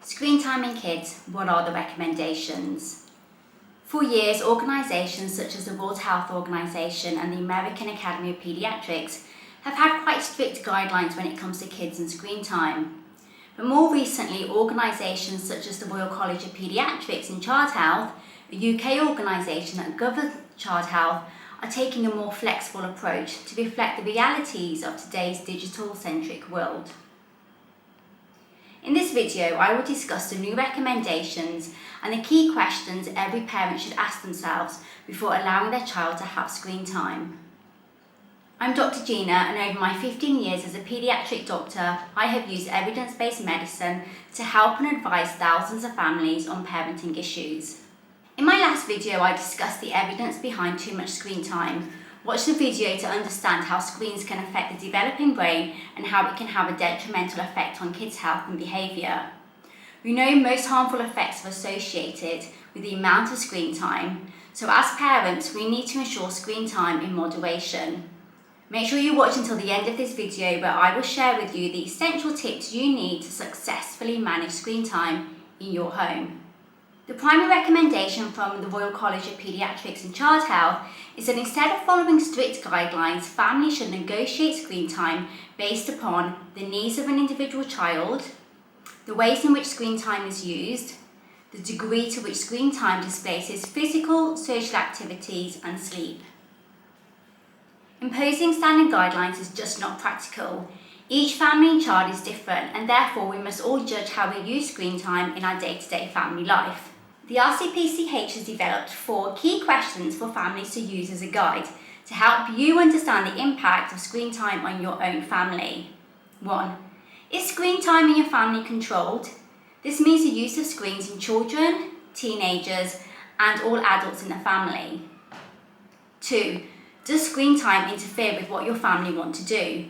Screen time in kids, what are the recommendations? For years, organisations such as the World Health Organization and the American Academy of Pediatrics have had quite strict guidelines when it comes to kids and screen time. But more recently, organisations such as the Royal College of Paediatrics and Child Health, a UK organisation that governs child health, are taking a more flexible approach to reflect the realities of today's digital-centric world. In this video, I will discuss the new recommendations and the key questions every parent should ask themselves before allowing their child to have screen time. I'm Dr. Gina, and over my 15 years as a paediatric doctor, I have used evidence-based medicine to help and advise thousands of families on parenting issues. In my last video, I discussed the evidence behind too much screen time. Watch the video to understand how screens can affect the developing brain and how it can have a detrimental effect on kids' health and behaviour. We know most harmful effects are associated with the amount of screen time, so as parents, we need to ensure screen time in moderation. Make sure you watch until the end of this video, where I will share with you the essential tips you need to successfully manage screen time in your home. The primary recommendation from the Royal College of Paediatrics and Child Health is that instead of following strict guidelines, families should negotiate screen time based upon the needs of an individual child, the ways in which screen time is used, the degree to which screen time displaces physical, social activities and sleep. Imposing standing guidelines is just not practical. Each family and child is different, and therefore we must all judge how we use screen time in our day-to-day family life. The RCPCH has developed 4 key questions for families to use as a guide to help you understand the impact of screen time on your own family. 1. Is screen time in your family controlled? This means the use of screens in children, teenagers, and all adults in the family. 2. Does screen time interfere with what your family want to do?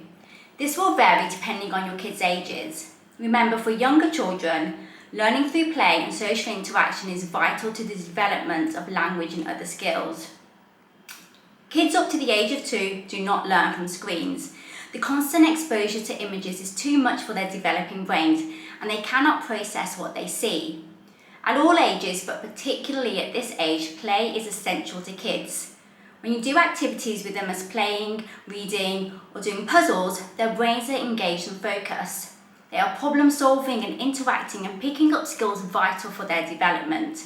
This will vary depending on your kids' ages. Remember, for younger children, learning through play and social interaction is vital to the development of language and other skills. Kids up to the age of 2 do not learn from screens. The constant exposure to images is too much for their developing brains, and they cannot process what they see. At all ages, but particularly at this age, play is essential to kids. When you do activities with them as playing, reading, or doing puzzles, their brains are engaged and focused. They are problem solving and interacting and picking up skills vital for their development.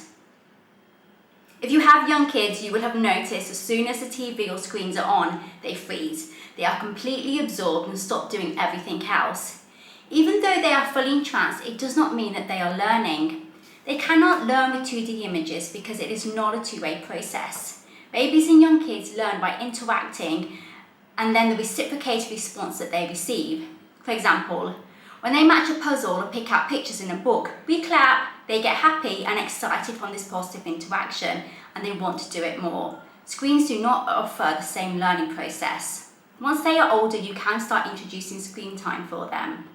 If you have young kids, you will have noticed as soon as the TV or screens are on, they freeze. They are completely absorbed and stop doing everything else. Even though they are fully entranced, it does not mean that they are learning. They cannot learn with 2D images because it is not a two-way process. Babies and young kids learn by interacting and then the reciprocated response that they receive. For example, when they match a puzzle or pick out pictures in a book, we clap, they get happy and excited from this positive interaction, and they want to do it more. Screens do not offer the same learning process. Once they are older, you can start introducing screen time for them.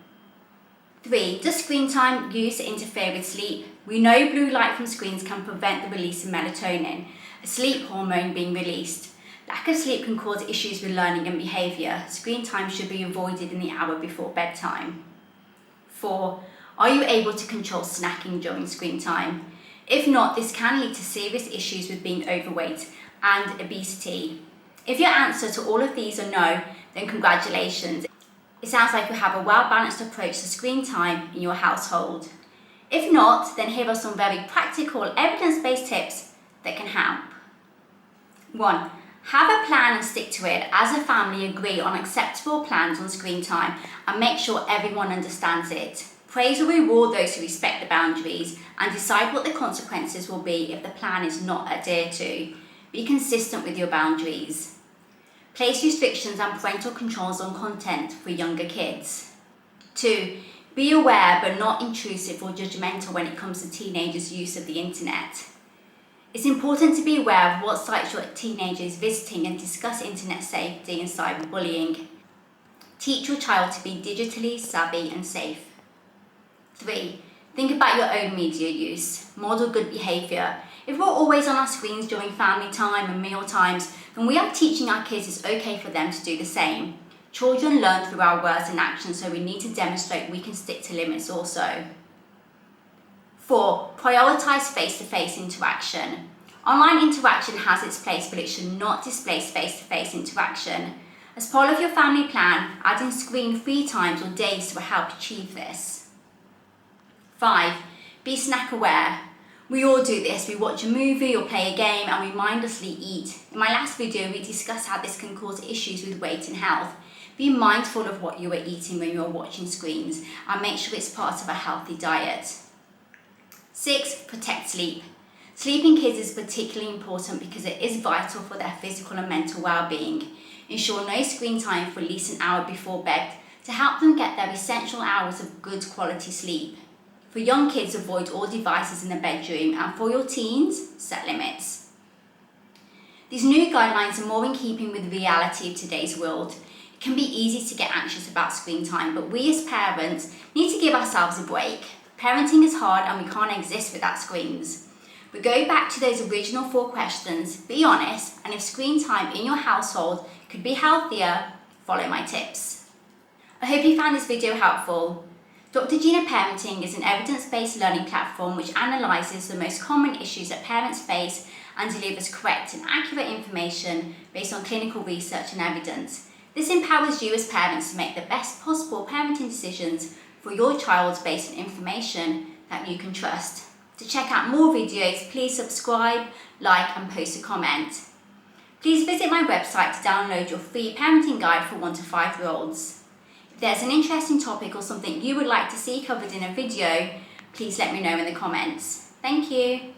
3. Does screen time use interfere with sleep? We know blue light from screens can prevent the release of melatonin, a sleep hormone being released. Lack of sleep can cause issues with learning and behaviour. Screen time should be avoided in the hour before bedtime. 4. Are you able to control snacking during screen time? If not, this can lead to serious issues with being overweight and obesity. If your answer to all of these are no, then congratulations. It sounds like you have a well-balanced approach to screen time in your household. If not, then here are some very practical, evidence-based tips that can help. 1. Have a plan and stick to it. As a family, agree on acceptable plans on screen time and make sure everyone understands it. Praise or reward those who respect the boundaries and decide what the consequences will be if the plan is not adhered to. Be consistent with your boundaries. Place restrictions and parental controls on content for younger kids. 2. Be aware but not intrusive or judgemental when it comes to teenagers' use of the internet. It's important to be aware of what sites your teenager is visiting and discuss internet safety and cyberbullying. Teach your child to be digitally savvy and safe. 3. Think about your own media use. Model good behaviour. If we're always on our screens during family time and meal times, then we are teaching our kids it's okay for them to do the same. Children learn through our words and actions, so we need to demonstrate we can stick to limits also. 4. Prioritise face-to-face interaction. Online interaction has its place, but it should not displace face-to-face interaction. As part of your family plan, add in screen-free times or days to help achieve this. 5. Be snack aware. We all do this. We watch a movie or play a game and we mindlessly eat. In my last video, we discussed how this can cause issues with weight and health. Be mindful of what you are eating when you are watching screens and make sure it's part of a healthy diet. 6. Protect sleep. Sleep in kids is particularly important because it is vital for their physical and mental well-being. Ensure no screen time for at least an hour before bed to help them get their essential hours of good quality sleep. For young kids, avoid all devices in the bedroom, and for your teens, set limits. These new guidelines are more in keeping with the reality of today's world. It can be easy to get anxious about screen time, but we as parents need to give ourselves a break. Parenting is hard and we can't exist without screens. But go back to those original 4 questions, be honest, and if screen time in your household could be healthier, follow my tips. I hope you found this video helpful. Dr. Gina Parenting is an evidence-based learning platform which analyses the most common issues that parents face and delivers correct and accurate information based on clinical research and evidence. This empowers you as parents to make the best possible parenting decisions for your child based on information that you can trust. To check out more videos, please subscribe, like and post a comment. Please visit my website to download your free parenting guide for 1 to 5-year-olds. If there's an interesting topic or something you would like to see covered in a video, please let me know in the comments. Thank you.